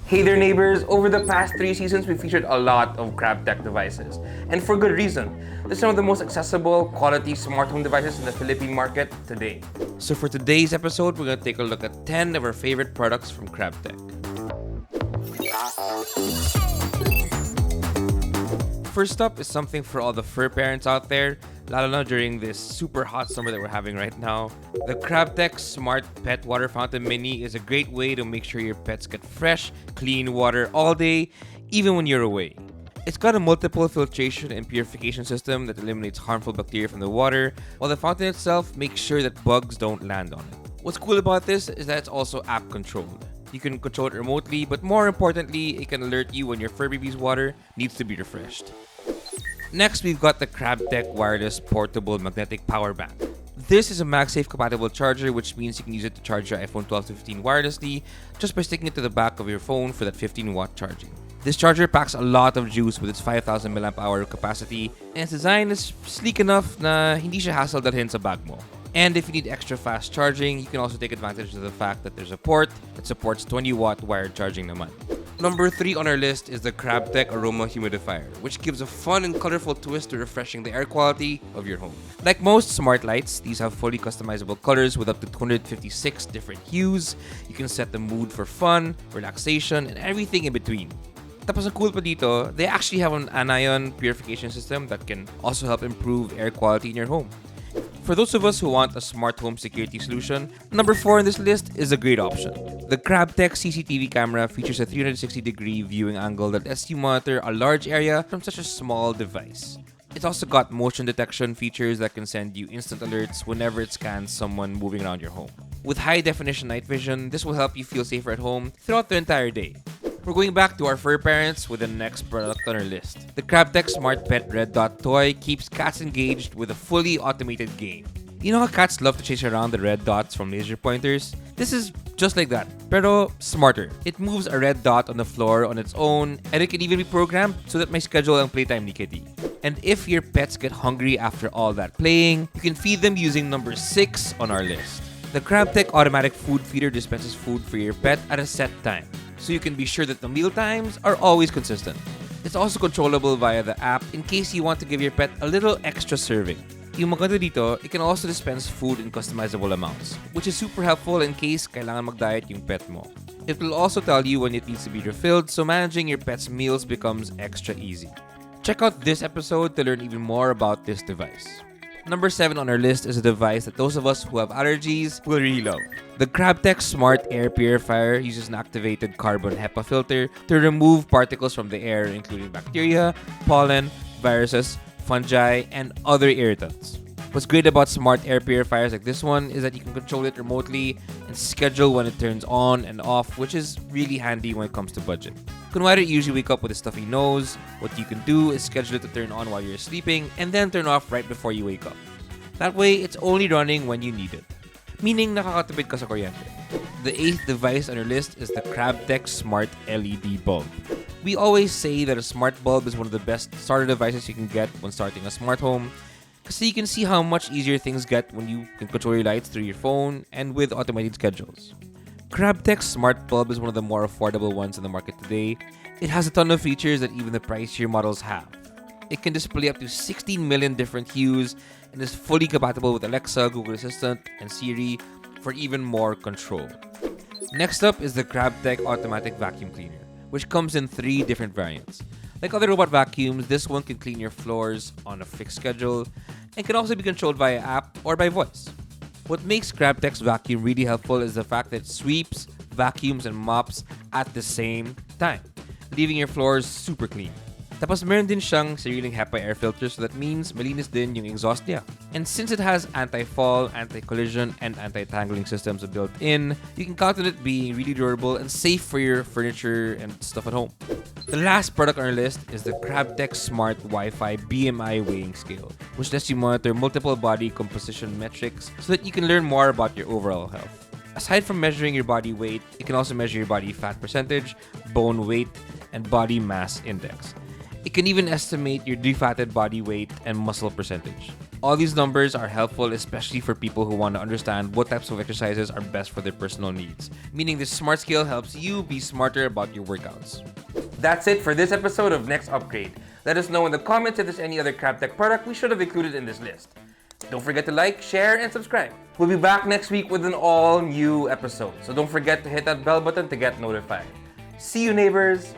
Hey there neighbors, over the past 3 seasons we've featured a lot of Crabtek devices. And for good reason. They're some of the most accessible, quality smart home devices in the Philippine market today. So for today's episode, we're going to take a look at 10 of our favorite products from Crabtek. First up is something for all the fur parents out there, lalo na during this super hot summer that we're having right now. The Crabtek Smart Pet Water Fountain Mini is a great way to make sure your pets get fresh, clean water all day, even when you're away. It's got a multiple filtration and purification system that eliminates harmful bacteria from the water, while the fountain itself makes sure that bugs don't land on it. What's cool about this is that it's also app controlled. You can control it remotely, but more importantly, it can alert you when your fur baby's water needs to be refreshed. Next, we've got the Crabtek Wireless Portable Magnetic Power Bank. This is a MagSafe compatible charger, which means you can use it to charge your iPhone 12 to 15 wirelessly just by sticking it to the back of your phone for that 15-watt charging. This charger packs a lot of juice with its 5,000 mAh capacity, and its design is sleek enough na hindi siya hassle dalhin sa bag mo. And if you need extra fast charging, you can also take advantage of the fact that there's a port that supports 20-watt wired charging naman. Number 3 on our list is the Crabtek Aroma Humidifier, which gives a fun and colorful twist to refreshing the air quality of your home. Like most smart lights, these have fully customizable colors with up to 256 different hues. You can set the mood for fun, relaxation, and everything in between. Tapos ang cool pa dito, they actually have an anion purification system that can also help improve air quality in your home. For those of us who want a smart home security solution, number 4 on this list is a great option. The Crabtek CCTV camera features a 360-degree viewing angle that lets you monitor a large area from such a small device. It's also got motion detection features that can send you instant alerts whenever it scans someone moving around your home. With high-definition night vision, this will help you feel safer at home throughout the entire day. We're going back to our fur parents with the next product on our list. The Crabtek Smart Pet Red Dot toy keeps cats engaged with a fully automated game. You know how cats love to chase around the red dots from laser pointers? This is just like that, pero smarter. It moves a red dot on the floor on its own, and it can even be programmed so that may schedule ang playtime ni Kitty. And if your pets get hungry after all that playing, you can feed them using number 6 on our list. The Crabtek Automatic Food Feeder dispenses food for your pet at a set time, so you can be sure that the meal times are always consistent. It's also controllable via the app in case you want to give your pet a little extra serving. Yung maganda dito, it can also dispense food in customizable amounts, which is super helpful in case kailangan mag-diet yung pet mo. It will also tell you when it needs to be refilled, so managing your pet's meals becomes extra easy. Check out this episode to learn even more about this device. Number 7 on our list is a device that those of us who have allergies will really love. The Crabtek Smart Air Purifier uses an activated carbon HEPA filter to remove particles from the air, including bacteria, pollen, viruses, fungi, and other irritants. What's great about smart air purifiers like this one is that you can control it remotely and schedule when it turns on and off, which is really handy when it comes to budget. Kunwari, you usually wake up with a stuffy nose. What you can do is schedule it to turn on while you're sleeping and then turn off right before you wake up. That way, it's only running when you need it. Meaning nakakatipid ka sa kuryente. The 8th device on our list is the Crabtek Smart LED Bulb. We always say that a smart bulb is one of the best starter devices you can get when starting a smart home, kasi you can see how much easier things get when you can control your lights through your phone and with automated schedules. Crabtek's smart bulb is one of the more affordable ones in the market today. It has a ton of features that even the pricier models have. It can display up to 16 million different hues and is fully compatible with Alexa, Google Assistant, and Siri for even more control. Next up is the Crabtek Automatic Vacuum Cleaner, which comes in 3 different variants. Like other robot vacuums, this one can clean your floors on a fixed schedule and can also be controlled via app or by voice. What makes Crabtek's vacuum really helpful is the fact that it sweeps, vacuums, and mops at the same time, leaving your floors super clean. Tapos meron din siyang sariling HEPA air filter, so that means malinis din yung exhaust niya. And since it has anti-fall, anti-collision, and anti-tangling systems built in, you can count on it being really durable and safe for your furniture and stuff at home. The last product on our list is the Crabtek Smart Wi-Fi BMI weighing scale, which lets you monitor multiple body composition metrics so that you can learn more about your overall health. Aside from measuring your body weight, it can also measure your body fat percentage, bone weight, and body mass index. It can even estimate your defatted body weight and muscle percentage. All these numbers are helpful, especially for people who want to understand what types of exercises are best for their personal needs. Meaning this smart scale helps you be smarter about your workouts. That's it for this episode of Next Upgrade. Let us know in the comments if there's any other Crabtek product we should have included in this list. Don't forget to like, share, and subscribe. We'll be back next week with an all-new episode, so don't forget to hit that bell button to get notified. See you, neighbors!